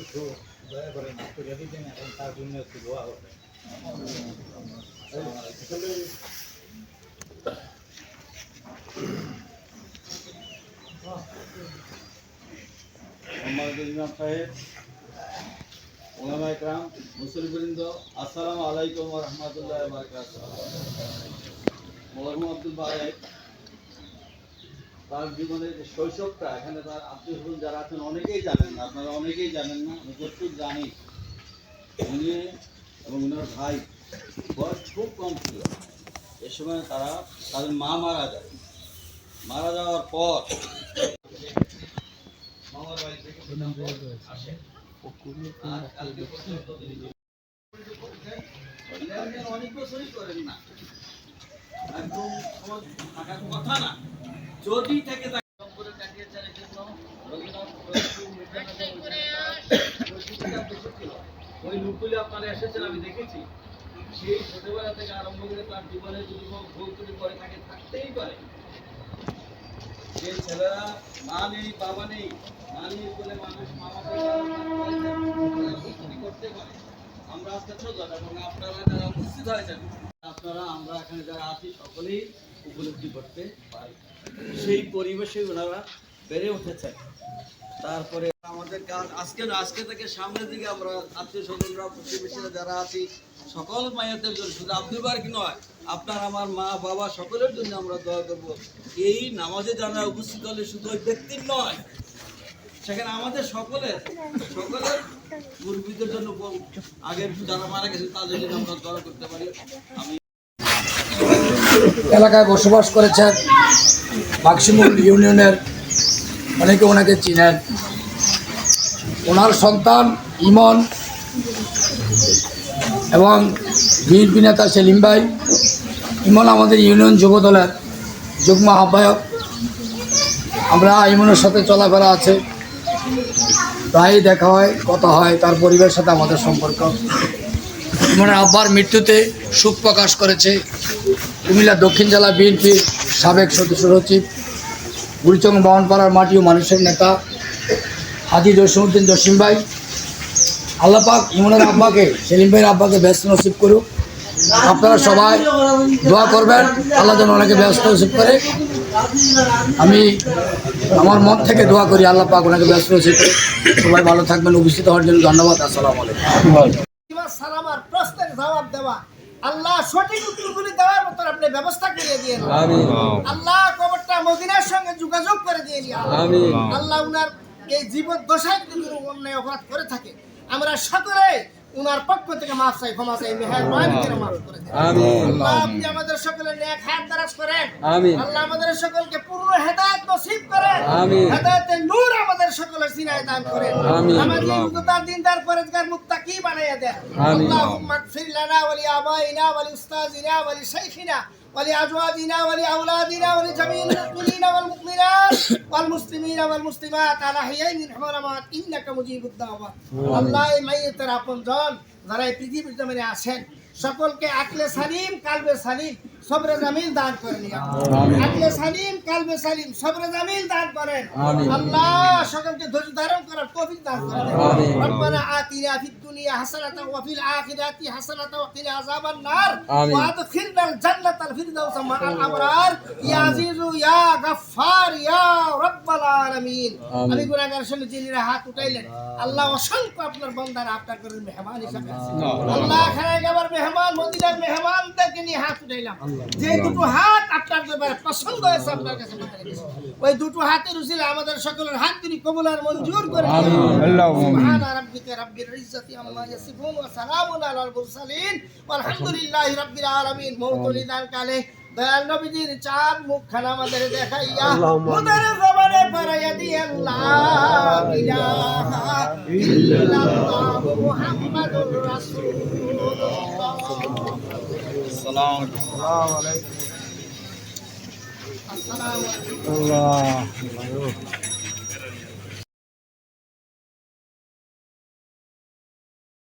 একটু দয়া করে মাফ করে দিতেন, এখন তার জন্য একটু দোয়া হবে। ওলামা ইকরাম, মুসলিমবৃন্দ, আসসালামু আলাইকুম ওয়া রাহমাতুল্লাহি ওয়া বারাকাতুহু। মরহুম আব্দুল বারেক তার জীবনের যে শৈশবটা, এখানে তার আত্মীয় স্বজন যারা আছেন অনেকেই জানেন না, আপনারা অনেকেই জানেন না। আমি যতটুকু জানি, উনি এবং ওনার ভাই বয়স খুব কম ছিল। এ সময় তাদের মা মারা যায়। মারা যাওয়ার পর মামার বাড়ি থেকে আসে। অনেক বছরই করেন না, একদম থাকার কথা না। যদি থেকে কাটিয়েছেন এই জন্য ওই লোকগুলি আপনারা এসেছেন, আমি দেখেছি। সেই ছোটবেলা থেকে আরম্ভ করে তার জীবনে যদি ভুল ত্রুটি করে থাকে, থাকতেই পারে। সেই ছেলেরা মা নেই, বাবা নেই, মা নেই বলে মানুষ মামাকে করতে পারে। আমরা আজকে ছোট এবং আপনারা যারা উপস্থিত হয়েছেন, আমরা এখানে যারা আছি সকলেই উপলব্ধি করতে পারি। সেই পরিবেশে ওনারা বেড়ে উঠেছেন। তারপরে আমাদের কাজ আজকে থেকে সামনের দিকে আমরা আত্মীয় স্বজনরা, প্রতিবেশীরা যারা আছি, সকল মায়েদের জন্য, শুধু আব্দুল বারেক নয়, আপনার আমার মা বাবা সকলের জন্য আমরা দোয়া করব। এই নামাজে যারা উপস্থিত হলে শুধু ওই ব্যক্তির নয়, সেখানে আমাদের সকলের মুরব্বীদের জন্য, আগের যারা মারা গেছে তাদের জন্য আমরা দোয়া করতে পারি। আমি এলাকায় বসবাস করেছেন, মাকসিমুল ইউনিয়নের অনেকে ওনাকে চিনেন। ওনার সন্তান ইমন এবং বিএনপি নেতা সেলিম ভাই। ইমন আমাদের ইউনিয়ন যুব দলের যুগ্ম আহ্বায়ক। আমরা ইমনের সাথে চলাফেরা আছে, প্রায়ই দেখা হয়, কথা হয়। তার পরিবারের সাথে আমাদের সম্পর্ক। ইমনের আব্বার মৃত্যুতে শোক প্রকাশ করেছে কুমিল্লা দক্ষিণ জেলা বিএনপির সাবেক সদস্য সচিব, বুড়িচং বাউনপাড়ার মাটি ও মানুষের নেতা হাজী জসিমউদ্দিন জসিম ভাই। আল্লাহ পাক ইমনের আব্বাকে, সেলিম ভাইয়ের আব্বাকে ব্যস্ত নসিব করুক। আপনারা সবাই দোয়া করবেন, আল্লাহ যেন ওনাকে ব্যস্ত নসিব করে। আমি আমার মন থেকে দোয়া করি, আল্লাহ পাক ওনাকে ব্যস্ত নসিব করে। সবাই ভালো থাকবেন। উপস্থিত হওয়ার জন্য ধন্যবাদ। আসসালামু আলাইকুম। সালামার প্রশ্নের জবাব দেওয়া, আল্লাহ সঠিক উত্তরগুলি দেওয়ার মতো আপনি ব্যবস্থা করে দিয়ে আল্লাহ কবরটা মদিনার সঙ্গে যোগাযোগ করে দিয়ে আল্লাহ উনার এই জীবন দশায় যদি অন্যায় অপরাধ করে থাকে, আমরা সকলে উনার পক্ষ থেকে মাফ চাই, ক্ষমা চাই, মেহেরবানি করে মাফ করে দেন। আল্লাহ আপনি আমাদের সকলের নেক হায়াত দারাজ করেন। আল্লাহ আমাদের সকলকে পূর্ণ হেদায়েত নসিব করেন। হেদায়েতের নূর আমাদের সকলের সিনায় দান করেন। আমাদের মুত্তাকিন দিনদার পরেজগার মুত্তাকি বানাইয়া দেন। আল্লাহুম্মা গফির লানা ওয়া লি আবাইনা ওয়া লি উস্তাযিনা ওয়া লি শাইখিনা ولأزواجنا ولأولادنا ولجميع المؤمنين والمؤمنات والمسلمين والمسلمات على حياء من حرمات إنك مجيب الدعوات الله মাইয়েতের আপনজন যারা এই পৃথিবীর জমিনে আছেন, সকলকে আকলে সালিম, কালবে সালিম, সবরে জামিল দান করেন। আকলে সালিম, কালবে সালিম, সবরে জামিল দান করেন। আল্লাহ সকলকে ধৈর্য ধারণ করার তৌফিক দান করেন। রব্বানা আতিনা ফিদ দুনিয়া হাসানাতাও ওয়া ফিল আখিরাতি হাসানাতাও ওয়া কিনা আযাবান নার ওয়া আদখিলনাল জান্নাতাল ফিরদাউস মা'আল আবরার ইয়া আজিজু ইয়া গফফার ইয়া রাব্বাল আলামিন। আমি গুনাহগার শুনে যিনিরা হাত উঠাইলেন, আল্লাহ অসংখ্য আপনার বান্দারা আপনার করে মেহমান হিসেবে আছে। আল্লাহ খানায় যাবার মেহমান, মদিনার মেহমানদেরকে নিয়ে হাত উঠাইলাম। যে দুটো হাত আপনার ব্যাপারে পছন্দ হয়েছে, আপনার কাছে ওই দুটো হাতের উসিলা আমাদের সকলের হাত তিনি কবুল আর মঞ্জুর করে দিন। সুবহানা রাব্বিকা রাব্বিল ইজ্জাতি আম্মা ইয়াসিফুন ওয়া সালামুন আলাল মুরসালিন ওয়ালহামদুলিল্লাহি রাব্বিল আলামিন। মওতুল ইদান কালে দয়াল নবীজির চাঁদ মুখখানা আমাদের দেখাইয়া মুদের জবানে পড়াইয়া দিয়ে লা ইলাহা ইল্লাল্লাহ মুহাম্মাদুর রাসূলুল্লাহ। আসসালামু আলাইকুম।